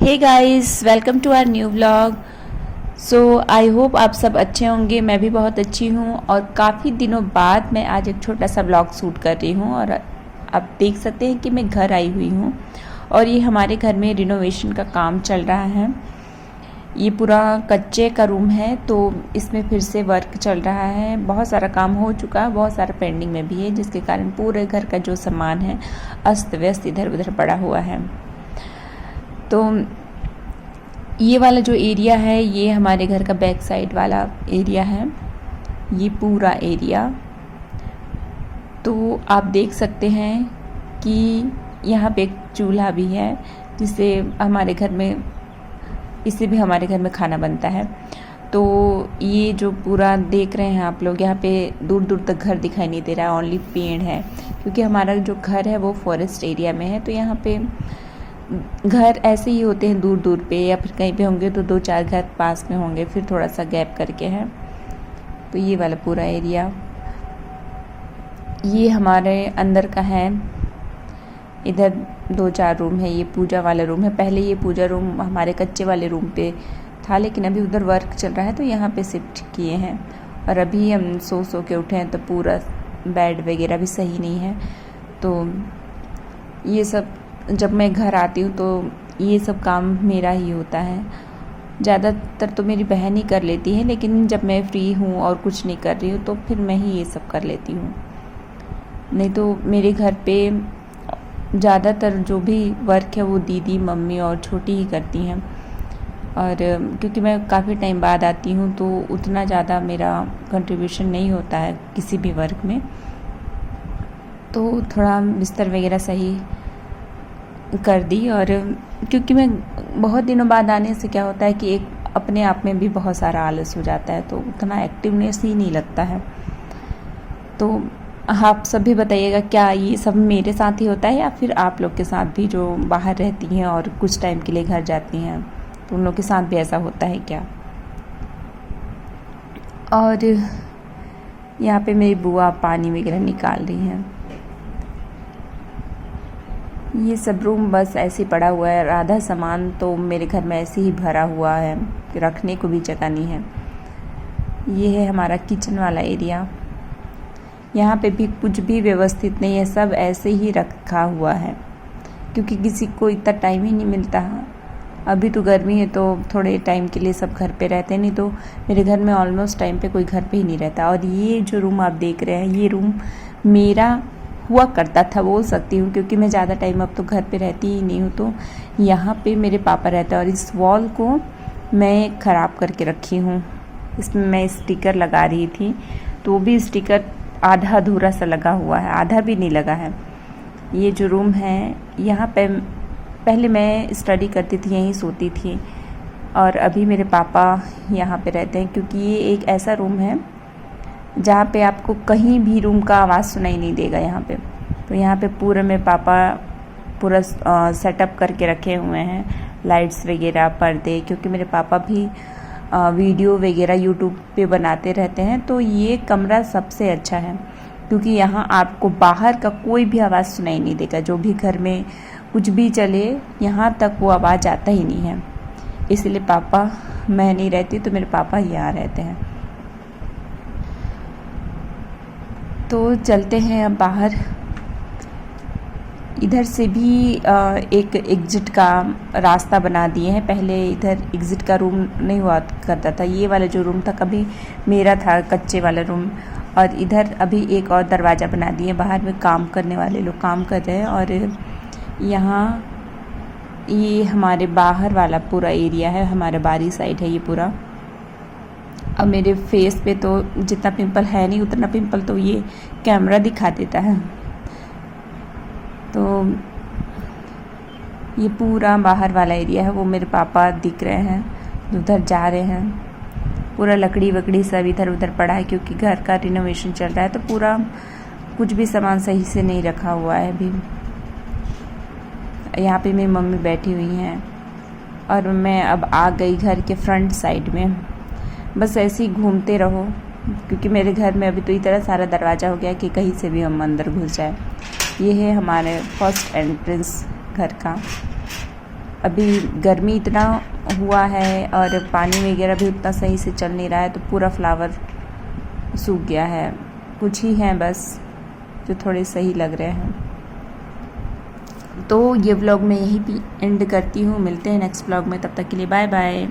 Hey guys, welcome to our new vlog. So I hope आप सब अच्छे होंगे। मैं भी बहुत अच्छी हूँ और काफ़ी दिनों बाद मैं आज एक छोटा सा व्लॉग शूट कर रही हूँ। और आप देख सकते हैं कि मैं घर आई हुई हूँ और ये हमारे घर में रिनोवेशन का काम चल रहा है। ये पूरा कच्चे का रूम है तो इसमें फिर से वर्क चल रहा है। बहुत सारा काम हो चुका है, बहुत सारा पेंडिंग में भी है, जिसके कारण पूरे घर का जो सामान है अस्त व्यस्त इधर उधर पड़ा हुआ है। तो ये वाला जो एरिया है ये हमारे घर का बैक साइड वाला एरिया है, ये पूरा एरिया। तो आप देख सकते हैं कि यहाँ पे एक चूल्हा भी है जिससे हमारे घर में हमारे घर में खाना बनता है। तो ये जो पूरा देख रहे हैं आप लोग, यहाँ पे दूर दूर तक घर दिखाई नहीं दे रहा है, ओनली पेड़ है, क्योंकि हमारा जो घर है वो फॉरेस्ट एरिया में है। तो यहाँ पे घर ऐसे ही होते हैं दूर दूर पे, या फिर कहीं पे होंगे तो 2-4 घर पास में होंगे, फिर थोड़ा सा गैप करके है। तो ये वाला पूरा एरिया ये हमारे अंदर का है। इधर 2-4 रूम है, ये पूजा वाला रूम है। पहले ये पूजा रूम हमारे कच्चे वाले रूम पे था, लेकिन अभी उधर वर्क चल रहा है तो यहाँ पे शिफ्ट किए हैं। और अभी हम सो के उठे हैं तो पूरा बेड वगैरह भी सही नहीं है। तो ये सब जब मैं घर आती हूँ तो ये सब काम मेरा ही होता है। ज़्यादातर तो मेरी बहन ही कर लेती है, लेकिन जब मैं फ्री हूँ और कुछ नहीं कर रही हूँ तो फिर मैं ही ये सब कर लेती हूँ। नहीं तो मेरे घर पे ज़्यादातर जो भी वर्क है वो दीदी, मम्मी और छोटी ही करती हैं। और क्योंकि मैं काफ़ी टाइम बाद आती हूँ तो उतना ज़्यादा मेरा कंट्रीब्यूशन नहीं होता है किसी भी वर्क में। तो थोड़ा बिस्तर वगैरह सही कर दी। और क्योंकि मैं बहुत दिनों बाद आने से क्या होता है कि एक अपने आप में भी बहुत सारा आलस हो जाता है, तो उतना एक्टिवनेस ही नहीं लगता है। तो आप सब भी बताइएगा, क्या ये सब मेरे साथ ही होता है या फिर आप लोग के साथ भी, जो बाहर रहती हैं और कुछ टाइम के लिए घर जाती हैं, तो उन लोग के साथ भी ऐसा होता है क्या। और यहाँ पे मेरी बुआ पानी वगैरह निकाल रही हैं। ये सब रूम बस ऐसे ही पड़ा हुआ है, आधा सामान तो मेरे घर में ऐसे ही भरा हुआ है, रखने को भी जगह नहीं है। ये है हमारा किचन वाला एरिया। यहाँ पे भी कुछ भी व्यवस्थित नहीं है, सब ऐसे ही रखा हुआ है, क्योंकि किसी को इतना टाइम ही नहीं मिलता। अभी तो गर्मी है तो थोड़े टाइम के लिए सब घर पे रहते हैं, नहीं तो मेरे घर में ऑलमोस्ट टाइम पे कोई घर पे ही नहीं रहता। और ये जो रूम आप देख रहे हैं ये रूम मेरा हुआ करता था बोल सकती हूँ, क्योंकि मैं ज़्यादा टाइम अब तो घर पे रहती ही नहीं हूँ। तो यहाँ पे मेरे पापा रहते हैं और इस वॉल को मैं ख़राब करके रखी हूँ। इसमें मैं स्टिकर लगा रही थी तो वो भी स्टिकर आधा अधूरा सा लगा हुआ है, आधा भी नहीं लगा है। ये जो रूम है यहाँ पे पहले मैं स्टडी करती थी, यहीं सोती थी, और अभी मेरे पापा यहाँ पे रहते हैं, क्योंकि ये एक ऐसा रूम है जहाँ पे आपको कहीं भी रूम का आवाज़ सुनाई नहीं देगा यहाँ पे। तो यहाँ पे पूरे मेरे पापा पूरा सेटअप करके रखे हुए हैं, लाइट्स वगैरह, पर्दे, क्योंकि मेरे पापा भी वीडियो वगैरह यूट्यूब पे बनाते रहते हैं। तो ये कमरा सबसे अच्छा है, क्योंकि यहाँ आपको बाहर का कोई भी आवाज़ सुनाई नहीं देगा। जो भी घर में कुछ भी चले यहाँ तक वो आवाज़ आता ही नहीं है। इसलिए पापा, मैं नहीं रहती तो मेरे पापा यहाँ रहते हैं। तो चलते हैं अब बाहर। इधर से भी एक एग्ज़िट का रास्ता बना दिए हैं। पहले इधर एग्ज़िट का रूम नहीं हुआ करता था, ये वाला जो रूम था कभी मेरा था, कच्चे वाला रूम। और इधर अभी एक और दरवाज़ा बना दिए, बाहर में काम करने वाले लोग काम कर रहे हैं। और यहाँ ये हमारे बाहर वाला पूरा एरिया है, हमारे बारी साइड है ये पूरा। अब मेरे फेस पे तो जितना पिंपल है नहीं, उतना पिंपल तो ये कैमरा दिखा देता है। तो ये पूरा बाहर वाला एरिया है, वो मेरे पापा दिख रहे हैं, उधर जा रहे हैं। पूरा लकड़ी वकड़ी सब इधर उधर पड़ा है, क्योंकि घर का रिनोवेशन चल रहा है तो पूरा कुछ भी सामान सही से नहीं रखा हुआ है अभी। यहाँ पे मेरी मम्मी बैठी हुई हैं और मैं अब आ गई घर के फ्रंट साइड में। बस ऐसे ही घूमते रहो, क्योंकि मेरे घर में अभी तो इतना सारा दरवाज़ा हो गया कि कहीं से भी हम अंदर घुस जाए। ये है हमारे फर्स्ट एंट्रेंस घर का। अभी गर्मी इतना हुआ है और पानी वगैरह भी उतना सही से चल नहीं रहा है, तो पूरा फ्लावर सूख गया है। कुछ ही हैं बस जो थोड़े सही लग रहे हैं। तो ये व्लॉग मैं यहीं पे एंड करती हूँ। मिलते हैं नेक्स्ट व्लॉग में, तब तक के लिए बाय बाय।